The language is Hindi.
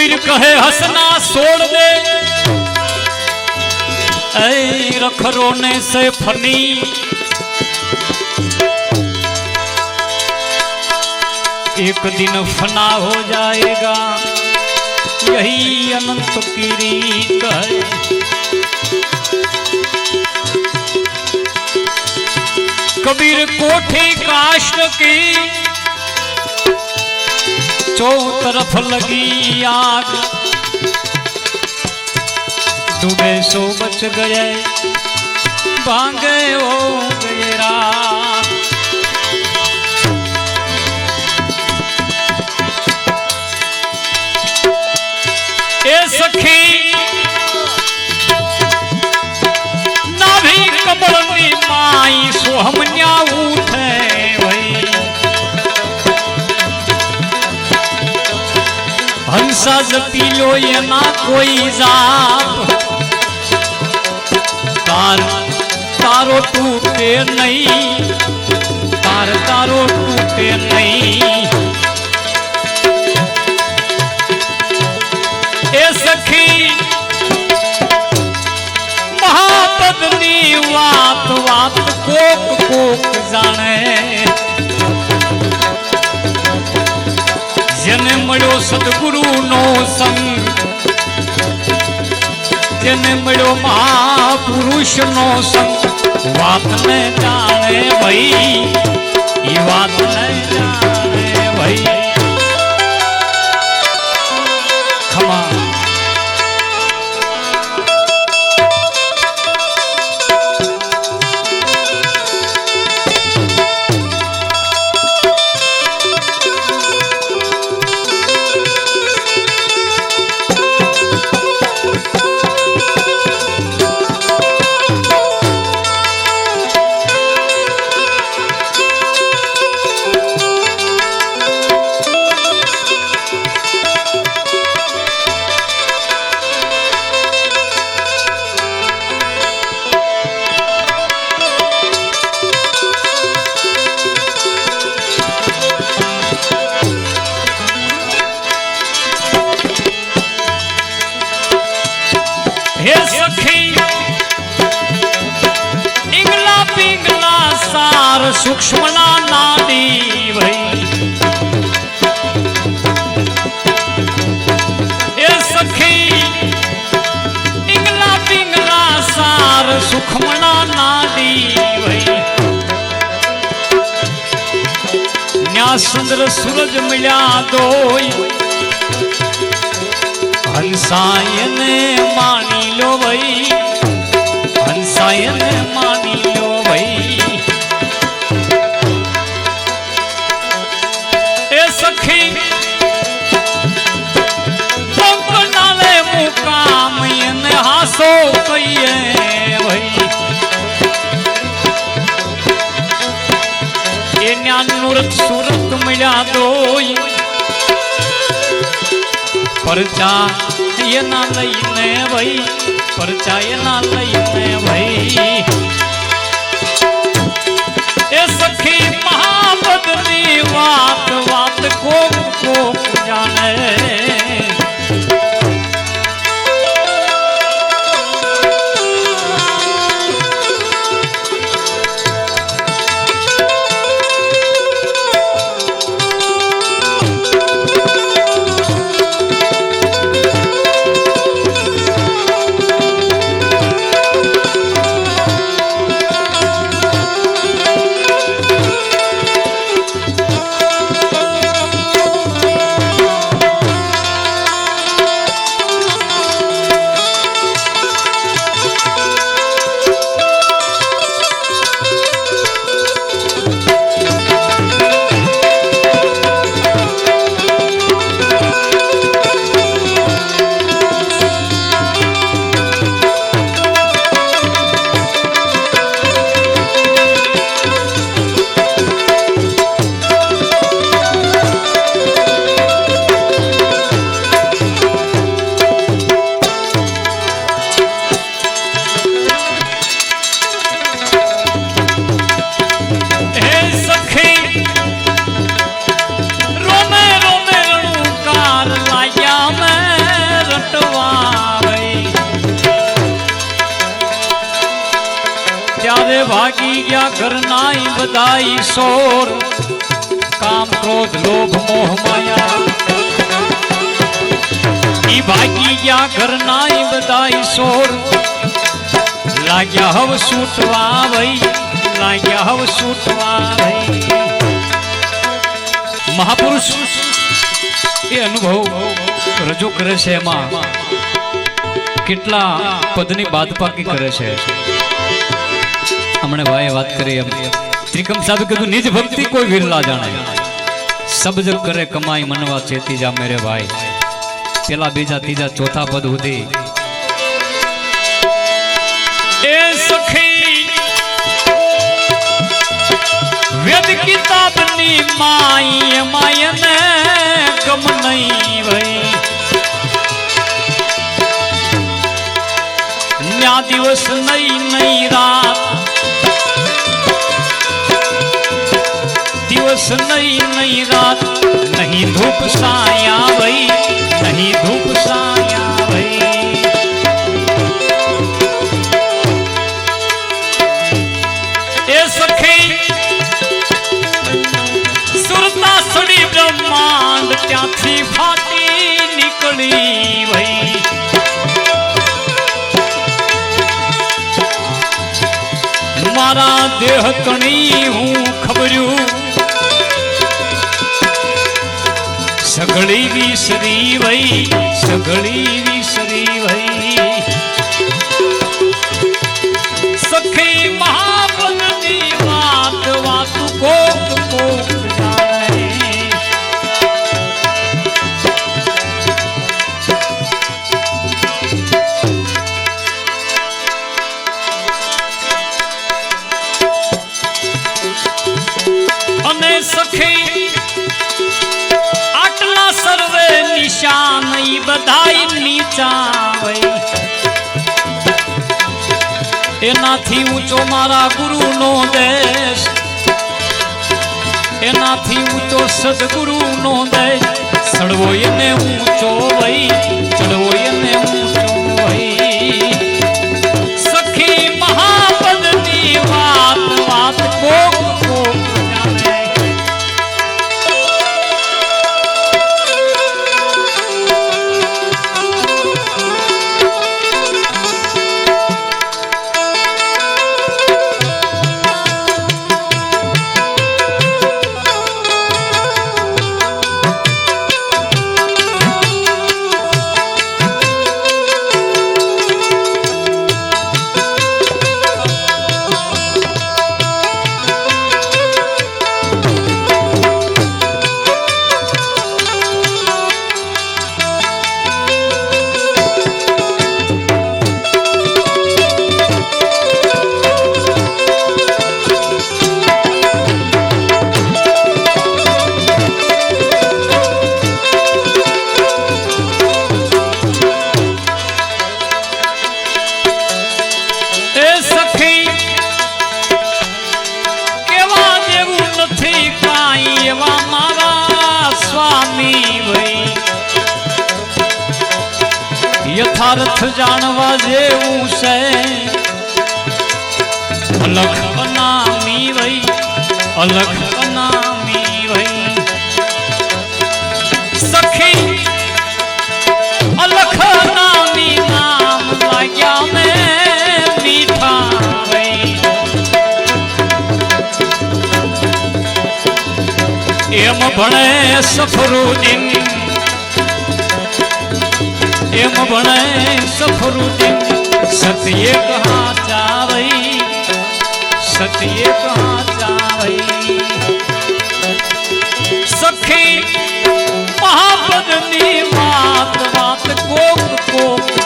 कबीर कहे हंसना छोड़ दे, ऐ रख रोने से फनी। एक दिन फना हो जाएगा, यही अनंत की रीत है। कबीर कोठी काष्ठ की चौं तरफ लगी आग, डूबे सो बच गए, भांगे हो गए रात। ए सखी नाभि कमलनी माई सोहमन्या उठे भई, हंसा जपी लो ये ना कोई जाप, तार तारो टूटे नहीं, तार तारो टूटे नहीं। ए सखी महापदनी वात वात कोक कोक जाने, जने मळ्यो सद्गुरु नो संग, जने मळ्यो महापुरुष नो संग, वात ने जाने भई, ये वात ने जाने भई। खमा सूक्ष्मना नाडी भई, ए सखी इंगला पिंगला सार सूक्ष्मना नाडी भई। न्या सुंदर सूरज मिल्या दोई, हंसायन मानी लो भई, हंसायन मानी लो भई। सखी नाले मुकाम हासो कहिए भई, ये न्यानूरत सूरत मिला दोई, परचा ये ना लईने भई, परचा ये ना लईने भई। ए सखी महाबदनी वात वात को जाने, रोमे रोमे रणुकार लाया मैं अरे भागी गया घर नाई बधाई शोर काम क्रोध लोभ मोह माया ई भागी गया घर नाई बधाई शोर लाग्या हव सूटवा भाई लाग्या हव सूटवा भाई महापुरुष ये अनुभव रजू करे छे एमां કેટલા પદની બાદબાકી કરે છે हमने भाई बात करी अब त्रिकम साधु के निज भक्ति कोई विरला जाने सब जग करे कमाई मनवा चेती जा मेरे भाई पहला बीजा तीजा चौथा पद हुदी ए सखी वेद किताब नी माई मायने गम नहीं भाई न्या दिवस नई नई रात दिवस नई नई रात नहीं धूप साया भाई नहीं धूप साया भाई ए सखी सुरता सड़ी ब्रह्मांड त्याथी फाटी निकली भाई मारा देह तणी हूँ खबरू सगड़ी विसरी वही सगड़ी विसरी वही सखी महाबल दी बात बात को जाने अने सखी सर्वे निशान बधाई नीचा एनाथी ऊंचो मारा गुरु नो देश एनाथी ऊंचो सदगुरु नो देश चढ़वो एने ऊंचो वही चढ़वो एने ऊंचो वही सखी महापद नी बात बात को यथार्थ जानवा जेवू से अलख बनामी वही अलख बनामी वही सखी अलख नामी नाम लाग्या में मीठा वही एम भणे सफरुद्दीन एम बने सफरुद्दीन सत्य कहा जावई सत्य कहा जावई सखी महापद नी बात बात कोक कोक